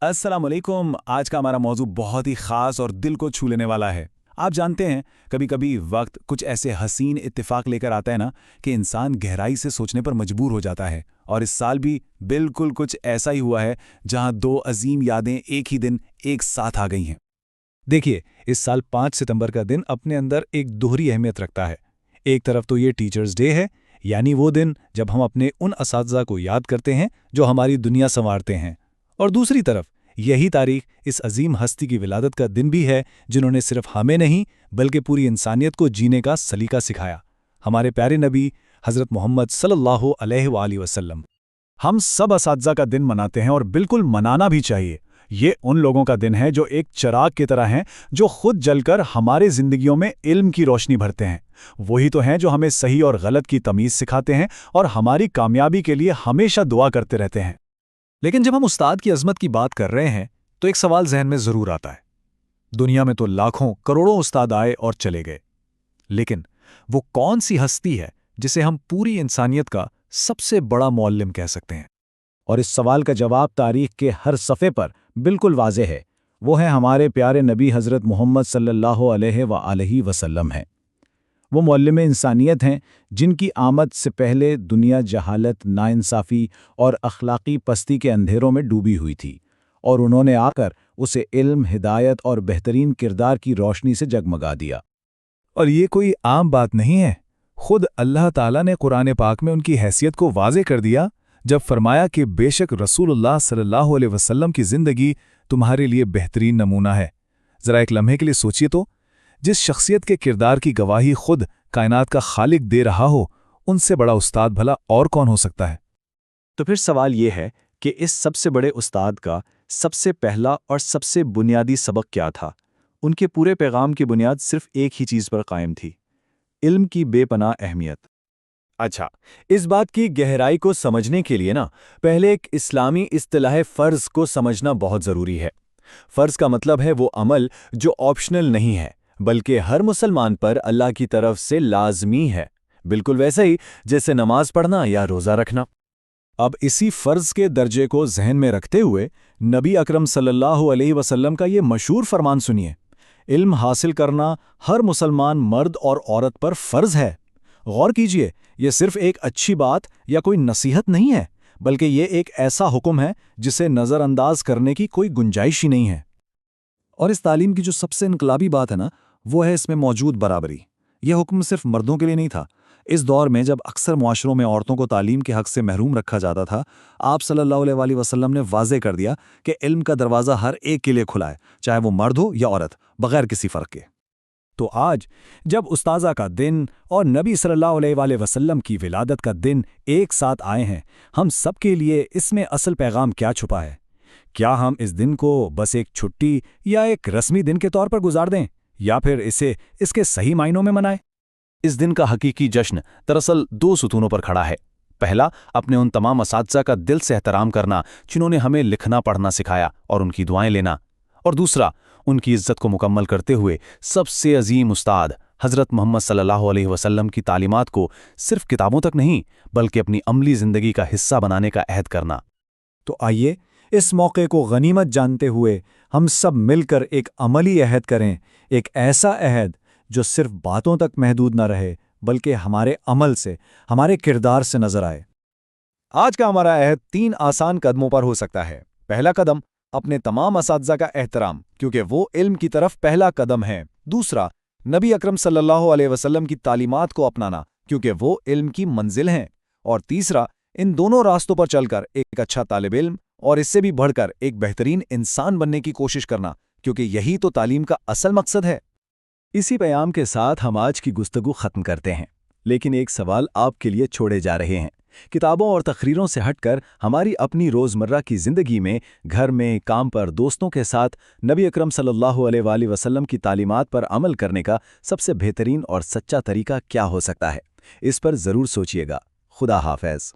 अस्सलाम वालेकुम। आज का हमारा मौजू बहुत ही ख़ास और दिल को छू लेने वाला है। आप जानते हैं, कभी कभी वक्त कुछ ऐसे हसीन इत्तेफाक लेकर आता है ना कि इंसान गहराई से सोचने पर मजबूर हो जाता है। और इस साल भी बिल्कुल कुछ ऐसा ही हुआ है, जहां दो अजीम यादें एक ही दिन एक साथ आ गई हैं। देखिए, इस साल 5 सितंबर का दिन अपने अंदर एक दोहरी अहमियत रखता है। एक तरफ तो ये टीचर्स डे है, यानी वो दिन जब हम अपने उन असातिज़ा को याद करते हैं जो हमारी दुनिया संवारते हैं। और दूसरी तरफ यही तारीख इस अजीम हस्ती की विलादत का दिन भी है, जिन्होंने सिर्फ हमें नहीं बल्कि पूरी इंसानियत को जीने का सलीका सिखाया, हमारे प्यारे नबी हज़रत मोहम्मद सल्लल्लाहु अलैहि वसल्लम। हम सब असातिज़ा का दिन मनाते हैं, और बिल्कुल मनाना भी चाहिए। ये उन लोगों का दिन है जो एक चिराग की तरह हैं, जो खुद जलकर हमारे जिंदगियों में इल्म की रोशनी भरते हैं। वही तो हैं जो हमें सही और गलत की तमीज़ सिखाते हैं और हमारी कामयाबी के लिए हमेशा दुआ करते रहते हैं। लेकिन जब हम उस्ताद की अज़मत की बात कर रहे हैं तो एक सवाल जहन में ज़रूर आता है। दुनिया में तो लाखों करोड़ों उस्ताद आए और चले गए, लेकिन वो कौन सी हस्ती है जिसे हम पूरी इंसानियत का सबसे बड़ा मुअल्लिम कह सकते हैं? और इस सवाल का जवाब तारीख के हर सफ़े पर बिल्कुल वाज़ेह है। वो है हमारे प्यारे नबी हज़रत मोहम्मद सल्लल्लाहु अलैहि वसल्लम हैं। वो मुअल्लिम इंसानियत हैं, जिनकी आमद से पहले दुनिया जहालत, नाइंसाफ़ी और अखलाक़ी पस्ती के अंधेरों में डूबी हुई थी, और उन्होंने आकर उसे इल्म, हिदायत और बेहतरीन किरदार की रोशनी से जगमगा दिया। और ये कोई आम बात नहीं है। खुद अल्लाह ताला ने कुरान पाक में उनकी हैसियत को वाज़े कर दिया, जब फरमाया कि बेशक रसूलुल्लाह सल्लल्लाहु अलैहि वसल्लम की ज़िंदगी तुम्हारे लिए बेहतरीन नमूना है। ज़रा एक लम्हे के लिए सोचिए तो, जिस शख्सियत के किरदार की गवाही खुद कायनात का खालिक दे रहा हो, उनसे बड़ा उस्ताद भला और कौन हो सकता है? तो फिर सवाल ये है कि इस सबसे बड़े उस्ताद का सबसे पहला और सबसे बुनियादी सबक क्या था? उनके पूरे पैगाम की बुनियाद सिर्फ एक ही चीज़ पर कायम थी: इल्म की बेपनाह अहमियत। अच्छा, इस बात की गहराई को समझने के लिए ना पहले एक इस्लामी इस्तिलाह फ़र्ज़ को समझना बहुत ज़रूरी है। फ़र्ज़ का मतलब है वो अमल जो ऑप्शनल नहीं है, बल्कि हर मुसलमान पर अल्लाह की तरफ से लाज़मी है, बिल्कुल वैसे ही जैसे नमाज पढ़ना या रोज़ा रखना। अब इसी फ़र्ज़ के दर्जे को जहन में रखते हुए नबी अकरम सल्लल्लाहु अलैहि वसल्लम का ये मशहूर फरमान सुनिए: इल्म हासिल करना हर मुसलमान मर्द और औरत पर फ़र्ज़ है। गौर कीजिए, ये सिर्फ एक अच्छी बात या कोई नसीहत नहीं है, बल्कि ये एक ऐसा हुक्म है जिसे नज़रअंदाज करने की कोई गुंजाइश ही नहीं है। और इस तालीम की जो सबसे इनकलाबी बात है ना, वो है इसमें मौजूद बराबरी। यह हुक्म सिर्फ मर्दों के लिए नहीं था। इस दौर में जब अक्सर मुआशरों में औरतों को तालीम के हक से महरूम रखा जाता था, आप सल्लल्लाहु अलैहि वसल्लम ने वाज़े कर दिया कि इल्म का दरवाज़ा हर एक के लिए खुला है, चाहे वो मर्द हो या औरत, बगैर किसी फ़र्क के। तो आज जब उस्ताज़ा का दिन और नबी सल्लल्लाहु अलैहि वसल्लम की विलादत का दिन एक साथ आए हैं, हम सब के लिए इसमें असल पैगाम क्या छुपा है? क्या हम इस दिन को बस एक छुट्टी या एक रस्मी दिन के तौर पर गुजार दें, या फिर इसे इसके सही मायनों में मनाएं? इस दिन का हकीकी जश्न दरअसल 2 सुतूनों पर खड़ा है। पहला, अपने उन तमाम असातिज़ा का दिल से एहतराम करना जिन्होंने हमें लिखना पढ़ना सिखाया और उनकी दुआएं लेना। और दूसरा, उनकी इज्जत को मुकम्मल करते हुए सबसे अजीम उस्ताद हज़रत मोहम्मद सल्लल्लाहु अलैहि वसल्लम की तालीमात को सिर्फ किताबों तक नहीं बल्कि अपनी अमली ज़िंदगी का हिस्सा बनाने का अहद करना। तो आइए इस मौके को गनीमत जानते हुए हम सब मिलकर एक अमली अहद करें, एक ऐसा अहद जो सिर्फ बातों तक महदूद न रहे बल्कि हमारे अमल से, हमारे किरदार से नजर आए। आज का हमारा अहद 3 आसान कदमों पर हो सकता है। पहला कदम, अपने तमाम असातिज़ा का एहतराम, क्योंकि वो इल्म की तरफ पहला कदम है। दूसरा, नबी अकरम सल्लल्लाहु अलैहि वसल्लम की तालीमात को अपनाना, क्योंकि वो इल्म की मंजिल हैं। और तीसरा, इन दोनों रास्तों पर चलकर एक अच्छा तालिब इल्म और इससे भी बढ़कर एक बेहतरीन इंसान बनने की कोशिश करना, क्योंकि यही तो तालीम का असल मकसद है। इसी पैगाम के साथ हम आज की गुफ्तगू ख़त्म करते हैं, लेकिन एक सवाल आपके लिए छोड़े जा रहे हैं। किताबों और तकरीरों से हटकर हमारी अपनी रोज़मर्रा की ज़िंदगी में, घर में, काम पर, दोस्तों के साथ नबी अकरम सल्लल्लाहु अलैहि वसल्लम की तालीमात पर अमल करने का सबसे बेहतरीन और सच्चा तरीका क्या हो सकता है? इस पर ज़रूर सोचिएगा। खुदा हाफ़िज़।